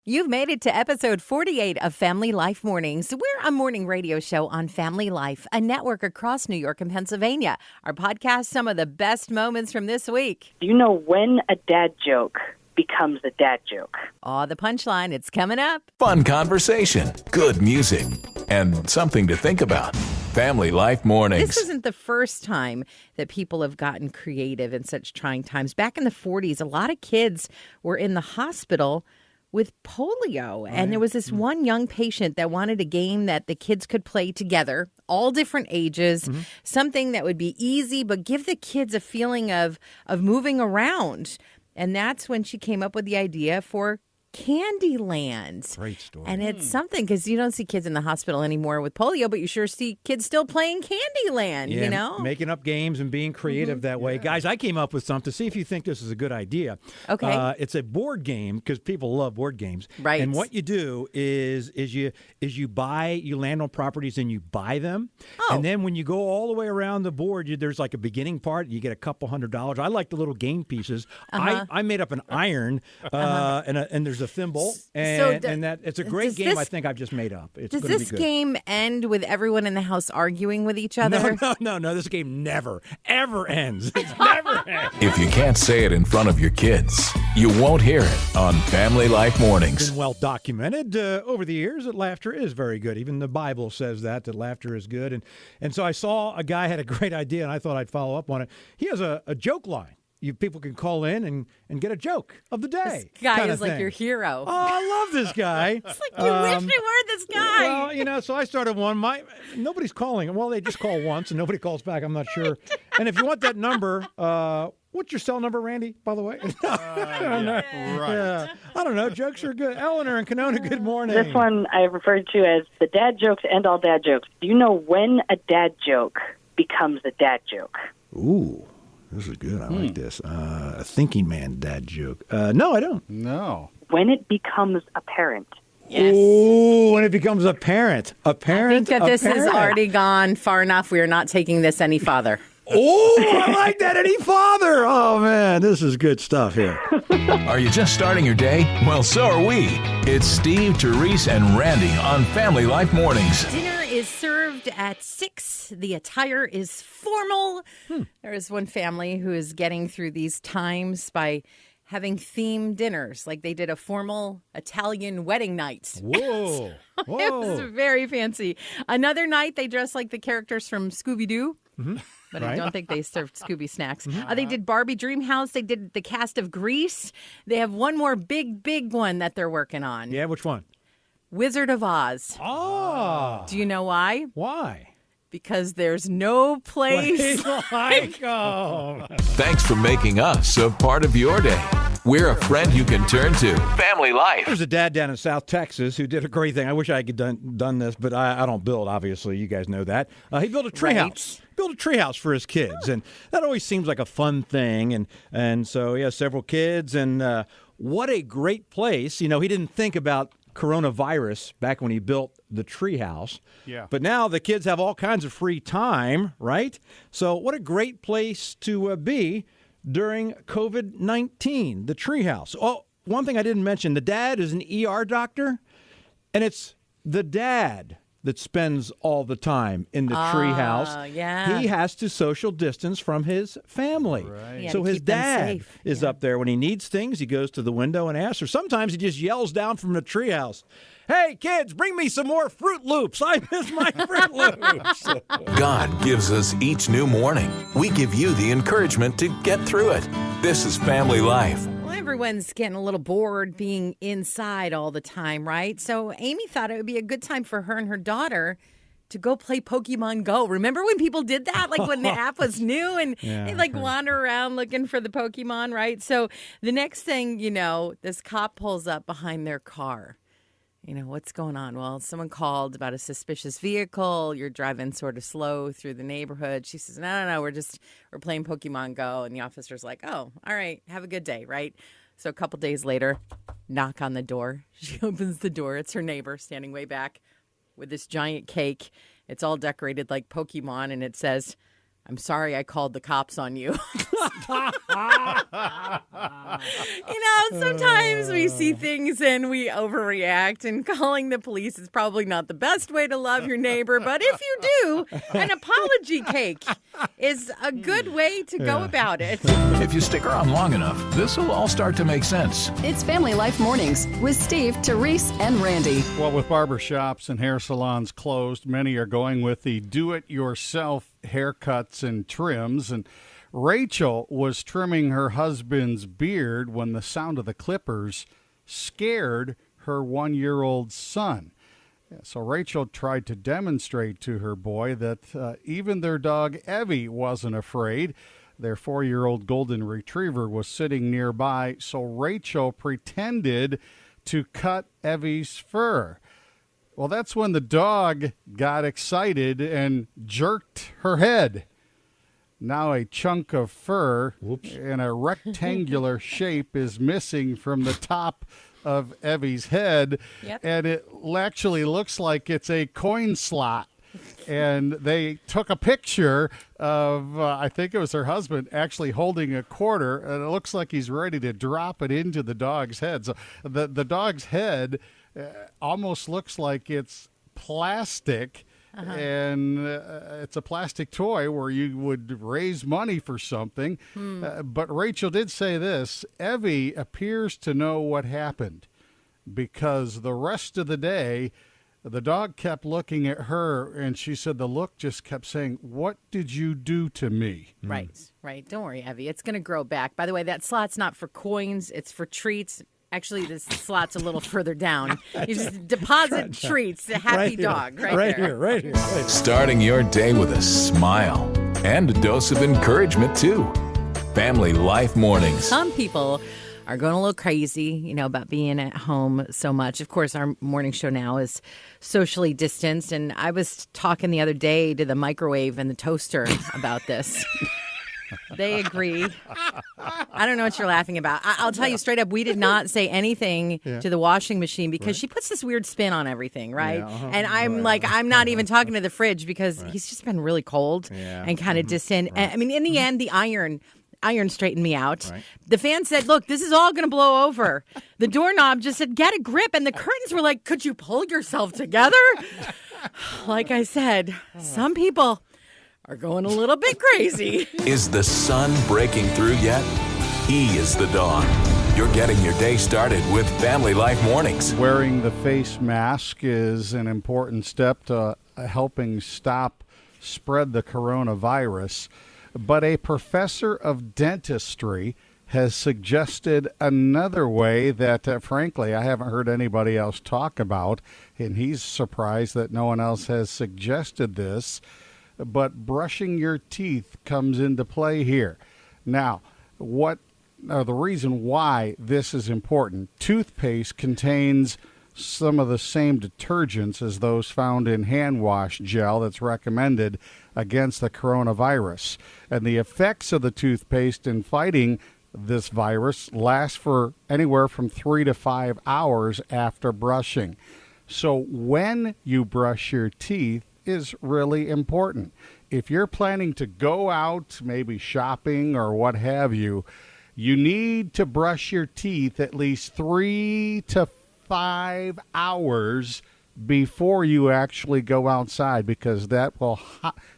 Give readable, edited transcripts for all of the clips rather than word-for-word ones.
You've made it to episode 48 of Family Life Mornings. We're a morning radio show on Family Life, a network across New York and Pennsylvania. Our podcast, some of the best moments from this week. Do you know when a dad joke becomes a dad joke? Oh, the punchline, it's coming up. Fun conversation, good music, and something to think about. Family Life Mornings. This isn't the first time that people have gotten creative in such trying times. Back in the 40s, a lot of kids were in the hospital with polio. And there was this one young patient that wanted a game that the kids could play together, all different ages, something that would be easy, but give the kids a feeling of moving around. And that's when she came up with the idea for Candyland. Great story. And it's something because you don't see kids in the hospital anymore with polio, but you sure see kids still playing Candyland, Yeah, you know? making up games and being creative that way. Guys, I came up with something. See if you think this is a good idea. Okay. It's a board game because people love board games. Right. And what you do is you land on properties and you buy them. Oh. And then when you go all the way around the board, there's like a beginning part. You get a couple $100. I like the little game pieces. I made up an iron and there's a thimble, and that it's a great game. I think I've just made up. Does this game end with everyone in the house arguing with each other? No. This game never, ever ends. It never ends. If you can't say it in front of your kids, you won't hear it on Family Life Mornings. It's been well documented over the years that laughter is very good. Even the Bible says that laughter is good. And so I saw a guy had a great idea, and I thought I'd follow up on it. He has a joke line. People can call in and get a joke of the day. This guy is like your hero. Oh, I love this guy. It's like you wish you were this guy. Well, so I started one. Nobody's calling. Well, they just call once and nobody calls back. I'm not sure. And if you want that number, what's your cell number, Randy, by the way? Right. Yeah. I don't know. Jokes are good. Eleanor and Canona, good morning. This one I referred to as the dad jokes end all dad jokes. Do you know when a dad joke becomes a dad joke? Ooh. This is good. I like this. A thinking man dad joke. No, I don't. No. When it becomes apparent. Yes. Ooh, when it becomes a parent. A I parent. think that this has parent. already gone far enough. We are not taking this any farther. Oh, I like that. Any father. Oh, man. This is good stuff here. Are you just starting your day? Well, so are we. It's Steve, Terese, and Randy on Family Life Mornings. Dinner is served at 6. The attire is formal. There is one family who is getting through these times by having themed dinners. Like they did a formal Italian wedding night. Whoa. It was very fancy. Another night, they dressed like the characters from Scooby-Doo. But I don't think they served Scooby snacks. They did Barbie Dreamhouse. They did the cast of Grease. They have one more big one that they're working on. Yeah, which one? Wizard of Oz. Oh. Do you know why? Why? Because there's no place. Thanks for making us a part of your day. We're a friend you can turn to. Family Life. There's a dad down in South Texas who did a great thing. I wish I could done this, but I don't build, obviously. You guys know that. He built a treehouse. Built a treehouse for his kids, and that always seems like a fun thing. And so he has several kids, and what a great place. He didn't think about coronavirus back when he built the treehouse. Yeah. But now the kids have all kinds of free time, right? So what a great place to be during COVID-19, the treehouse. Oh, one thing I didn't mention, the dad is an ER doctor, and it's the dad that spends all the time in the treehouse. Yeah. He has to social distance from his family. Right. Yeah, So to his keep them dad safe. is up there. When he needs things, he goes to the window and asks, or sometimes he just yells down from the treehouse, "Hey, kids, bring me some more Fruit Loops. I miss my Fruit Loops." God gives us each new morning. We give you the encouragement to get through it. This is Family Life. Well, everyone's getting a little bored being inside all the time, right? So Amy thought it would be a good time for her and her daughter to go play Pokemon Go. Remember when people did that? Like when the app was new and they'd wander around looking for the Pokemon, right? So the next thing you know, this cop pulls up behind their car. What's going on? Well, someone called about a suspicious vehicle. You're driving sort of slow through the neighborhood. She says, no, we're playing Pokemon Go. And the officer's like, oh, all right, have a good day, right? So a couple days later, knock on the door. She opens the door. It's her neighbor standing way back with this giant cake. It's all decorated like Pokemon, and it says, I'm sorry I called the cops on you. Sometimes we see things and we overreact, and calling the police is probably not the best way to love your neighbor. But if you do, an apology cake is a good way to go about it. If you stick around long enough, this will all start to make sense. It's Family Life Mornings with Steve, Terese, and Randy. Well, with barber shops and hair salons closed, many are going with the do-it-yourself haircuts and trims. And Rachel was trimming her husband's beard when the sound of the clippers scared her 1-year-old son. So Rachel tried to demonstrate to her boy that even their dog Evie wasn't afraid. Their 4-year-old golden retriever was sitting nearby, so Rachel pretended to cut Evie's fur. Well, that's when the dog got excited and jerked her head. Now a chunk of fur in a rectangular shape is missing from the top of Evie's head, and it actually looks like it's a coin slot. And they took a picture of, I think it was her husband, actually holding a quarter, and it looks like he's ready to drop it into the dog's head. So the dog's head almost looks like it's plastic, and it's a plastic toy where you would raise money for something. But Rachel did say this: Evie appears to know what happened, because the rest of the day, the dog kept looking at her, and she said the look just kept saying, "What did you do to me?" Right. Don't worry, Evie. It's going to grow back. By the way, that slot's not for coins. It's for treats. Actually, this slot's a little further down. You just deposit treats. A happy dog right there. Right here. Starting your day with a smile and a dose of encouragement, too. Family Life Mornings. Some people are going a little crazy, about being at home so much. Of course, our morning show now is socially distanced, and I was talking the other day to the microwave and the toaster about this. They agree. I don't know what you're laughing about. I'll tell you straight up, we did not say anything to the washing machine because she puts this weird spin on everything, right? And I'm I'm not even talking to the fridge because he's just been really cold and kind of distant. And, I mean, in the end, the iron straightened me out. Right. The fan said, look, this is all going to blow over. The doorknob just said, get a grip. And the curtains were like, could you pull yourself together? Like I said, some people are going a little bit crazy. Is the sun breaking through yet? He is the dawn. You're getting your day started with Family Life Mornings. Wearing the face mask is an important step to helping spread the coronavirus. But a professor of dentistry has suggested another way that, frankly, I haven't heard anybody else talk about, and he's surprised that no one else has suggested this. But brushing your teeth comes into play here. Now, the reason why this is important: toothpaste contains some of the same detergents as those found in hand wash gel that's recommended against the coronavirus. And the effects of the toothpaste in fighting this virus last for anywhere from 3 to 5 hours after brushing. So when you brush your teeth is really important. If you're planning to go out, maybe shopping or what have you, you need to brush your teeth at least 3 to 5 hours before you actually go outside, because that will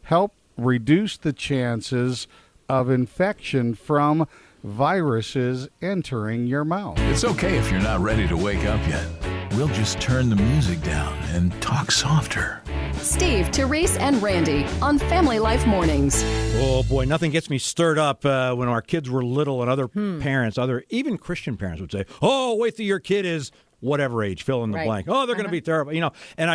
help reduce the chances of infection from viruses entering your mouth. It's okay if you're not ready to wake up yet. We'll just turn the music down and talk softer. Steve, Terese, and Randy on Family Life Mornings. Oh, boy, nothing gets me stirred up when our kids were little and other parents, even Christian parents would say, oh, wait till your kid is whatever age, fill in the blank. Oh, they're going to be terrible. And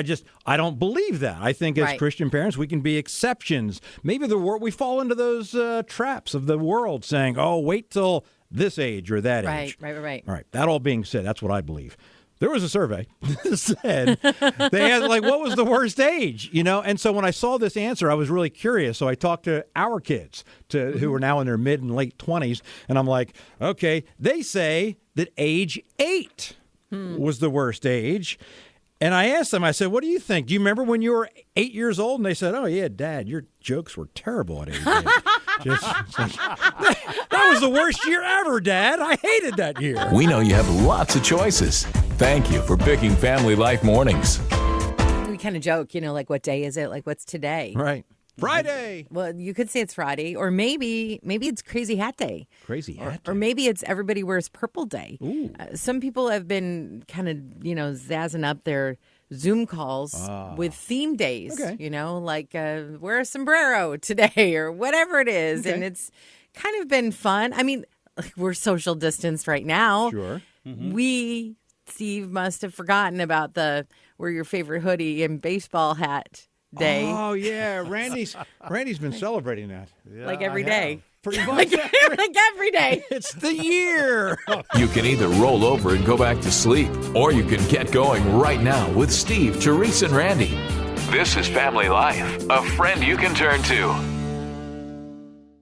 I don't believe that. I think as Christian parents, we can be exceptions. Maybe we fall into those traps of the world saying, oh, wait till this age or that age. Right. All right. That all being said, that's what I believe. There was a survey that said they had what was the worst age, And so when I saw this answer, I was really curious. So I talked to our kids who are now in their mid and late 20s. And I'm like, okay, they say that age 8 was the worst age. And I asked them, I said, what do you think? Do you remember when you were 8 years old? And they said, oh, yeah, Dad, your jokes were terrible at 8. That was the worst year ever, Dad. I hated that year. We know you have lots of choices. Thank you for picking Family Life Mornings. We kind of joke, like what day is it? Like what's today? Right. Friday. Well, you could say it's Friday, or maybe it's Crazy Hat Day. Crazy Hat Day. Or maybe it's Everybody Wears Purple Day. Ooh. Some people have been kind of, zazzing up their Zoom calls with theme days, Okay. like wear a sombrero today or whatever it is. Okay. And it's kind of been fun. I mean, we're social distanced right now. Sure. Mm-hmm. Steve must have forgotten about the wear your favorite hoodie and baseball hat day. Oh, yeah. Randy's been celebrating that. Like every day. Pretty much. Like every day. It's the year. You can either roll over and go back to sleep, or you can get going right now with Steve, Terese, and Randy. This is Family Life, a friend you can turn to.